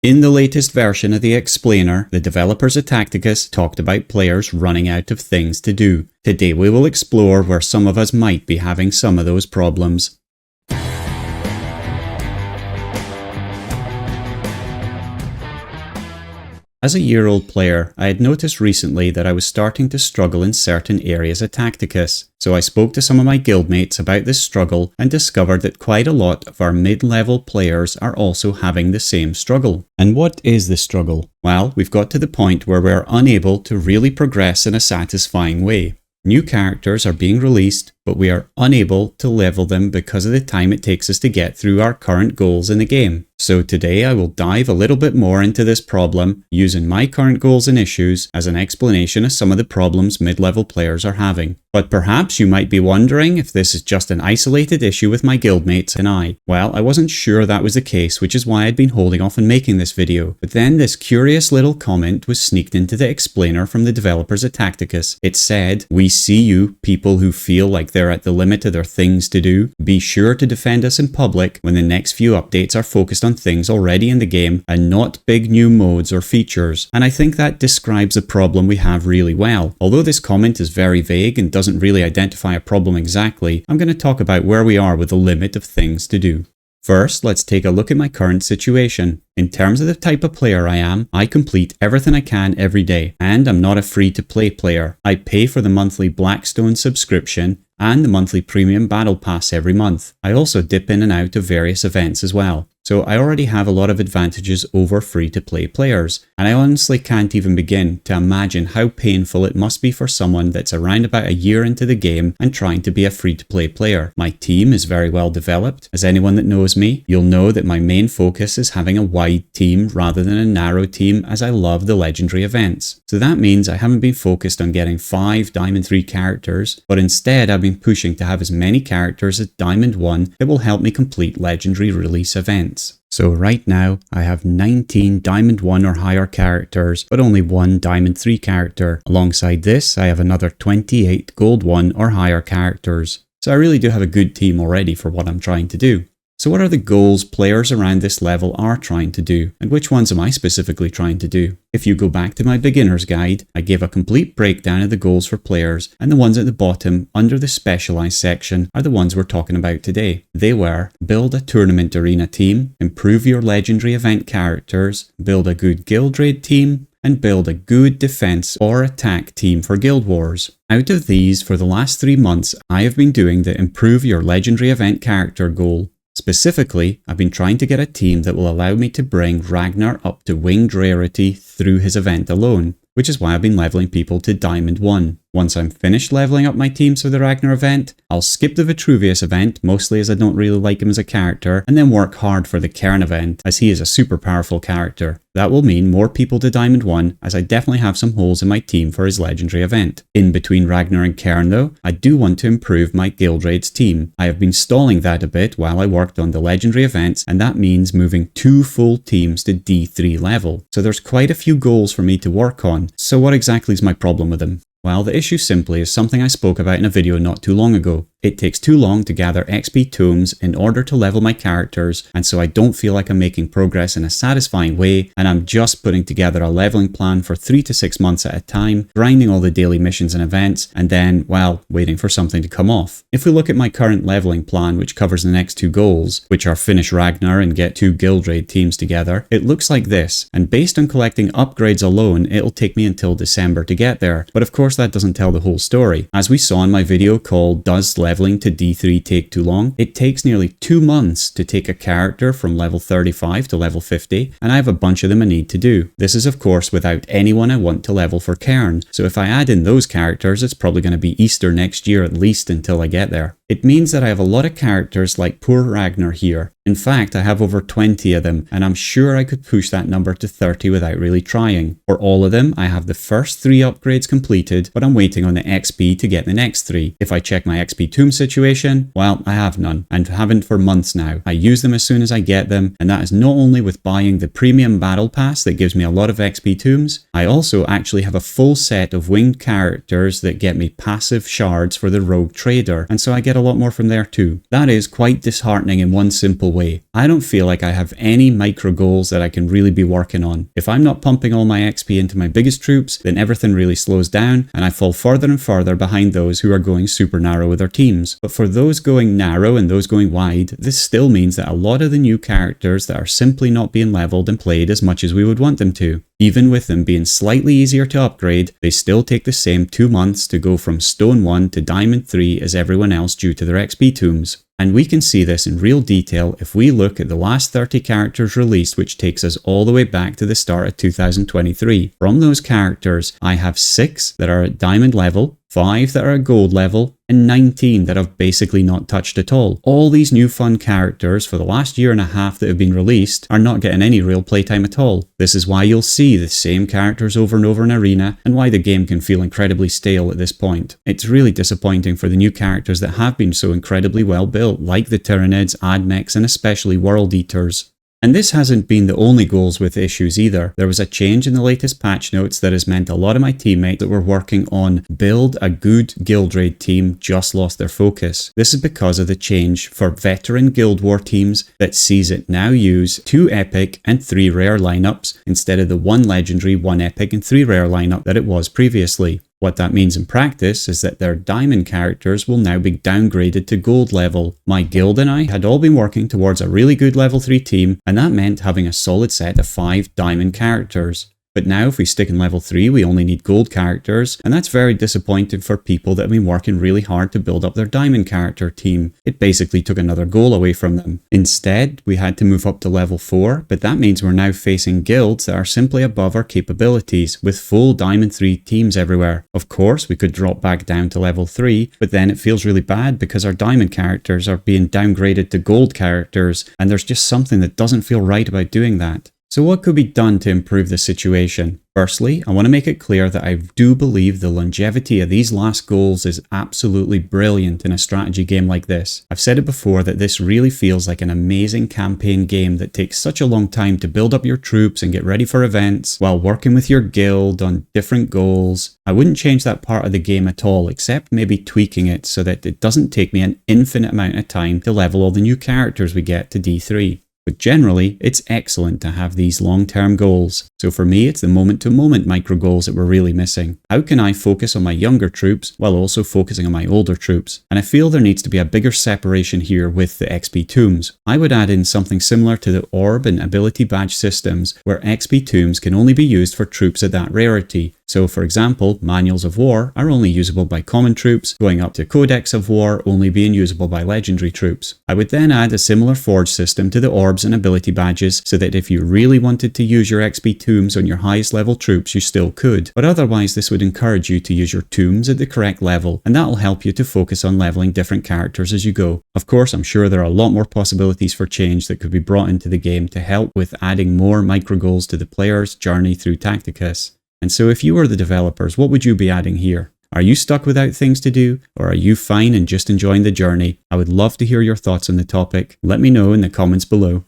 In the latest version of the explainer, the developers of Tacticus talked about players running out of things to do. Today we will explore where some of us might be having some of those problems. As a year-old player, I had noticed recently that I was starting to struggle in certain areas of Tacticus, so I spoke to some of my guildmates about this struggle and discovered that quite a lot of our mid-level players are also having the same struggle. And what is the struggle? Well, we've got to the point where we're unable to really progress in a satisfying way. New characters are being released, but we are unable to level them because of the time it takes us to get through our current goals in the game. So today I will dive a little bit more into this problem, using my current goals and issues as an explanation of some of the problems mid-level players are having. But perhaps you might be wondering if this is just an isolated issue with my guildmates and I. Well, I wasn't sure that was the case, which is why I'd been holding off on making this video. But then this curious little comment was sneaked into the explainer from the developers of Tacticus. It said, "We see you, people who feel like they're at the limit of their things to do. Be sure to defend us in public when the next few updates are focused on things already in the game and not big new modes or features." And I think that describes the problem we have really well. Although this comment is very vague and doesn't really identify a problem exactly, I'm going to talk about where we are with the limit of things to do. First, let's take a look at my current situation. In terms of the type of player I am, I complete everything I can every day, and I'm not a free-to-play player. I pay for the monthly Blackstone subscription and the monthly premium battle pass every month. I also dip in and out of various events as well. So I already have a lot of advantages over free-to-play players, and I honestly can't even begin to imagine how painful it must be for someone that's around about a year into the game and trying to be a free-to-play player. My team is very well developed. As anyone that knows me, you'll know that my main focus is having a wide team rather than a narrow team, as I love the legendary events. So that means I haven't been focused on getting 5 Diamond 3 characters, but instead I've been pushing to have as many characters as Diamond 1 that will help me complete legendary release events. So right now I have 19 Diamond 1 or higher characters, but only 1 Diamond 3 character. Alongside this, I have another 28 Gold 1 or higher characters. So I really do have a good team already for what I'm trying to do. So what are the goals players around this level are trying to do, and which ones am I specifically trying to do? If you go back to my beginner's guide, I gave a complete breakdown of the goals for players, and the ones at the bottom under the specialized section are the ones we're talking about today. They were: build a tournament arena team, improve your legendary event characters, build a good guild raid team, and build a good defense or attack team for Guild Wars. Out of these, for the last 3 months, I have been doing the improve your legendary event character goal. Specifically, I've been trying to get a team that will allow me to bring Ragnar up to winged rarity through his event alone, which is why I've been leveling people to Diamond 1. Once I'm finished leveling up my teams for the Ragnar event, I'll skip the Vitruvius event, mostly as I don't really like him as a character, and then work hard for the Cairn event, as he is a super powerful character. That will mean more people to Diamond 1, as I definitely have some holes in my team for his legendary event. In between Ragnar and Cairn though, I do want to improve my Guild Raids team. I have been stalling that a bit while I worked on the legendary events, and that means moving 2 full teams to D3 level. So there's quite a few goals for me to work on. So what exactly is my problem with them? Well, the issue simply is something I spoke about in a video not too long ago. It takes too long to gather XP tomes in order to level my characters, and so I don't feel like I'm making progress in a satisfying way, and I'm just putting together a leveling plan for 3 to 6 months at a time, grinding all the daily missions and events, and then, well, waiting for something to come off. If we look at my current leveling plan, which covers the next 2 goals, which are finish Ragnar and get 2 guild raid teams together, it looks like this, and based on collecting upgrades alone, it'll take me until December to get there. But of course that doesn't tell the whole story. As we saw in my video called Does Leveling to D3 Take Too Long? It takes nearly 2 months to take a character from level 35 to level 50, and I have a bunch of them I need to do. This is of course without anyone I want to level for Cairn, so if I add in those characters, it's probably going to be Easter next year at least until I get there. It means that I have a lot of characters like poor Ragnar here. In fact, I have over 20 of them, and I'm sure I could push that number to 30 without really trying. For all of them, I have the first 3 upgrades completed, but I'm waiting on the XP to get the next 3. If I check my XP tomb situation? Well, I have none, and haven't for months now. I use them as soon as I get them, and that is not only with buying the premium battle pass that gives me a lot of XP tombs, I also actually have a full set of winged characters that get me passive shards for the rogue trader, and so I get a lot more from there too. That is quite disheartening in one simple way. I don't feel like I have any micro goals that I can really be working on. If I'm not pumping all my XP into my biggest troops, then everything really slows down, and I fall further and further behind those who are going super narrow with their teams. But for those going narrow and those going wide, this still means that a lot of the new characters that are simply not being leveled and played as much as we would want them to. Even with them being slightly easier to upgrade, they still take the same 2 months to go from Stone 1 to Diamond 3 as everyone else due to their XP tombs. And we can see this in real detail if we look at the last 30 characters released, which takes us all the way back to the start of 2023. From those characters, I have 6 that are at Diamond level, 5 that are at Gold level, and 19 that I've basically not touched at all. All these new fun characters for the last year and a half that have been released are not getting any real playtime at all. This is why you'll see the same characters over and over in Arena, and why the game can feel incredibly stale at this point. It's really disappointing for the new characters that have been so incredibly well built, like the Tyranids, Admechs, and especially World Eaters. And this hasn't been the only goals with issues either. There was a change in the latest patch notes that has meant a lot of my teammates that were working on build a good guild raid team just lost their focus. This is because of the change for veteran guild war teams that sees it now use 2 epic and 3 rare lineups instead of the 1 legendary, 1 epic and 3 rare lineup that it was previously. What that means in practice is that their diamond characters will now be downgraded to gold level. My guild and I had all been working towards a really good level 3 team, and that meant having a solid set of 5 diamond characters. But now if we stick in level 3, we only need gold characters, and that's very disappointing for people that have been working really hard to build up their diamond character team. It basically took another goal away from them. Instead, we had to move up to level 4, but that means we're now facing guilds that are simply above our capabilities, with full diamond 3 teams everywhere. Of course, we could drop back down to level 3, but then it feels really bad because our diamond characters are being downgraded to gold characters, and there's just something that doesn't feel right about doing that. So what could be done to improve the situation? Firstly, I want to make it clear that I do believe the longevity of these last goals is absolutely brilliant in a strategy game like this. I've said it before that this really feels like an amazing campaign game that takes such a long time to build up your troops and get ready for events while working with your guild on different goals. I wouldn't change that part of the game at all, except maybe tweaking it so that it doesn't take me an infinite amount of time to level all the new characters we get to D3. But generally, it's excellent to have these long-term goals. So for me, it's the moment-to-moment micro goals that we're really missing. How can I focus on my younger troops while also focusing on my older troops? And I feel there needs to be a bigger separation here with the XP tombs. I would add in something similar to the orb and ability badge systems, where XP tombs can only be used for troops at that rarity. So for example, Manuals of War are only usable by common troops, going up to Codex of War only being usable by legendary troops. I would then add a similar forge system to the orbs and ability badges so that if you really wanted to use your XP tombs on your highest level troops, you still could. But otherwise this would encourage you to use your tombs at the correct level, and that'll help you to focus on leveling different characters as you go. Of course, I'm sure there are a lot more possibilities for change that could be brought into the game to help with adding more micro goals to the player's journey through Tacticus. And so if you were the developers, what would you be adding here? Are you stuck without things to do, or are you fine and just enjoying the journey? I would love to hear your thoughts on the topic. Let me know in the comments below.